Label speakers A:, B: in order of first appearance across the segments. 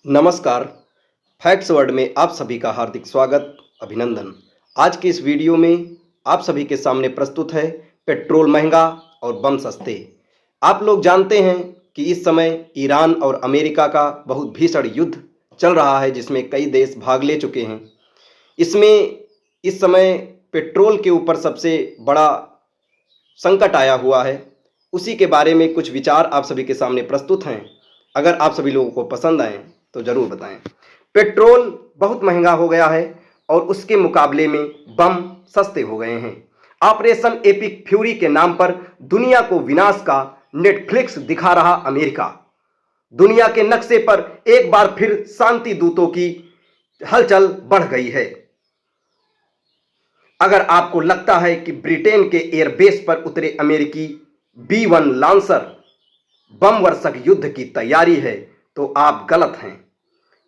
A: नमस्कार। Facts world में आप सभी का हार्दिक स्वागत, अभिनंदन। आज के इस वीडियो में आप सभी के सामने प्रस्तुत है पेट्रोल महंगा और बम सस्ते। आप लोग जानते हैं कि इस समय ईरान और अमेरिका का बहुत भीषण युद्ध चल रहा है, जिसमें कई देश भाग ले चुके हैं। इसमें इस समय पेट्रोल के ऊपर सबसे बड़ा संकट आया हुआ है। उसी के बारे में कुछ विचार आप सभी के सामने प्रस्तुत हैं। अगर आप सभी लोगों को पसंद आए तो ज़रूर बताएं। पेट्रोल बहुत महंगा हो गया है और उसके मुकाबले में बम सस्ते हो गए हैं। ऑपरेशन एपिक फ्यूरी के नाम पर दुनिया को विनाश का नेटफ्लिक्स दिखा रहा अमेरिका, दुनिया के नक्शे पर एक बार फिर शांति दूतों की हलचल बढ़ गई है। अगर आपको लगता है कि ब्रिटेन के एयरबेस पर उतरे अमेरिकी B-1 लॉन्चर बम वर्षक युद्ध की तैयारी है तो आप गलत हैं।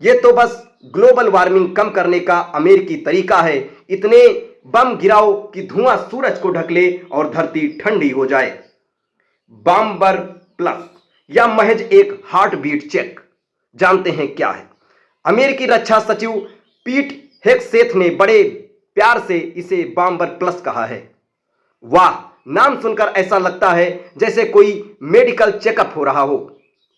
A: ये तो बस ग्लोबल वार्मिंग कम करने का अमेरिकी तरीका है। इतने बम गिराओ कि धुआं सूरज को ढक ले और धरती ठंडी हो जाए। बॉम्बर प्लस या महज एक हार्ट बीट चेक। जानते हैं क्या है? अमेरिकी रक्षा सचिव पीट हेग्सेथ ने बड़े प्यार से इसे बॉम्बर प्लस कहा है। वाह, नाम सुनकर ऐसा लगता है जैसे कोई मेडिकल चेकअप हो रहा हो।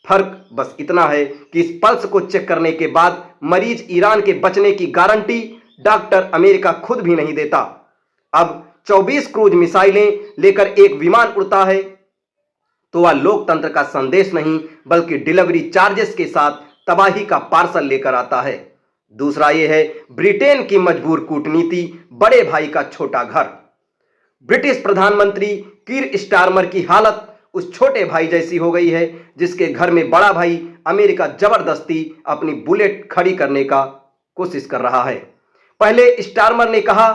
A: फर्क बस इतना है कि इस पल्स को चेक करने के बाद मरीज ईरान के बचने की गारंटी डॉक्टर अमेरिका खुद भी नहीं देता। अब 24 क्रूज मिसाइलें लेकर एक विमान उड़ता है तो वह लोकतंत्र का संदेश नहीं बल्कि डिलीवरी चार्जेस के साथ तबाही का पार्सल लेकर आता है। दूसरा यह है ब्रिटेन की मजबूर कूटनीति, बड़े भाई का छोटा घर। ब्रिटिश प्रधानमंत्री कीर स्टारमर की हालत उस छोटे भाई जैसी हो गई है जिसके घर में बड़ा भाई अमेरिका जबरदस्ती अपनी बुलेट खड़ी करने का कोशिश कर रहा है। पहले स्टारमर ने कहा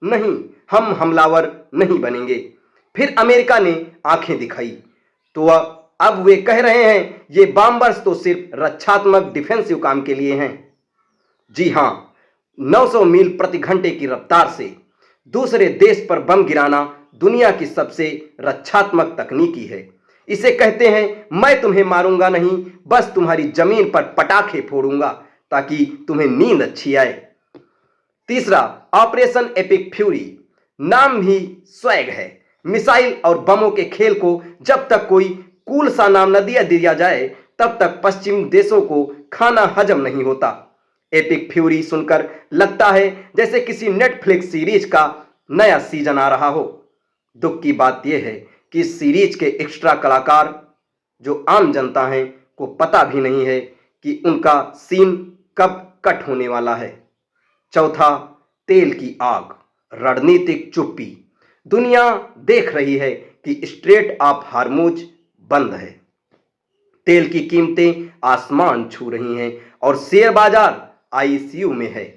A: नहीं, हम हमलावर नहीं बनेंगे। फिर अमेरिका ने आंखें दिखाई तो अब वे कह रहे हैं ये बॉम्बर्स तो सिर्फ रक्षात्मक डिफेंसिव काम के लिए हैं। जी हां, 900 मील प्रति घंटे की रफ्तार से दूसरे देश पर बम गिराना दुनिया की सबसे रक्षात्मक तकनीकी है। इसे कहते हैं मैं तुम्हें मारूंगा नहीं, बस तुम्हारी जमीन पर पटाखे फोड़ूंगा ताकि तुम्हें नींद अच्छी आए। तीसरा, ऑपरेशन एपिक फ्यूरी। नाम भी स्वैग है। मिसाइल और बमों के खेल को जब तक कोई कूल सा नाम न दिया जाए तब तक पश्चिम देशों को खाना हजम नहीं होता। एपिक फ्यूरी सुनकर लगता है जैसे किसी नेटफ्लिक्स सीरीज का नया सीजन आ रहा हो। दुख की बात यह है कि इस सीरीज के एक्स्ट्रा कलाकार जो आम जनता हैं को पता भी नहीं है कि उनका सीन कब कट होने वाला है। चौथा, तेल की आग, रणनीतिक चुप्पी। दुनिया देख रही है कि स्ट्रेट ऑफ हार्मुज बंद है, तेल की कीमतें आसमान छू रही हैं और शेयर बाजार ICU में है।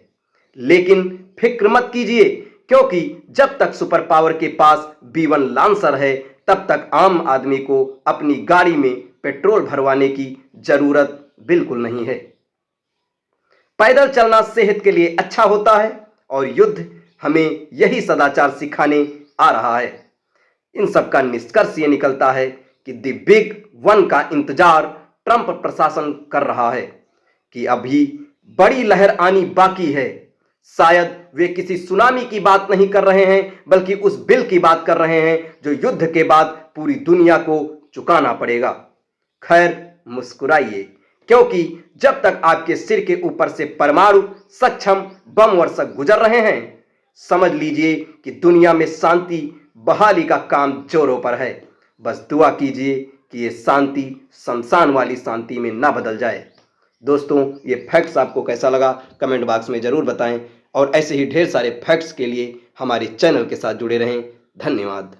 A: लेकिन फिक्र मत कीजिए, क्योंकि जब तक सुपर पावर के पास B-1 लॉन्चर है तब तक आम आदमी को अपनी गाड़ी में पेट्रोल भरवाने की जरूरत बिल्कुल नहीं है। पैदल चलना सेहत के लिए अच्छा होता है और युद्ध हमें यही सदाचार सिखाने आ रहा है। इन सब का निष्कर्ष ये निकलता है कि द बिग वन का इंतजार ट्रंप प्रशासन कर रहा है कि अभी बड़ी लहर आनी बाकी है। शायद वे किसी सुनामी की बात नहीं कर रहे हैं बल्कि उस बिल की बात कर रहे हैं जो युद्ध के बाद पूरी दुनिया को चुकाना पड़ेगा। खैर, मुस्कुराइए, क्योंकि जब तक आपके सिर के ऊपर से परमाणु सक्षम बम वर्षक गुजर रहे हैं, समझ लीजिए कि दुनिया में शांति बहाली का काम जोरों पर है। बस दुआ कीजिए कि ये शांति शमशान वाली शांति में ना बदल जाए। दोस्तों, ये फैक्ट्स आपको कैसा लगा कमेंट बॉक्स में ज़रूर बताएं और ऐसे ही ढेर सारे फैक्ट्स के लिए हमारे चैनल के साथ जुड़े रहें। धन्यवाद।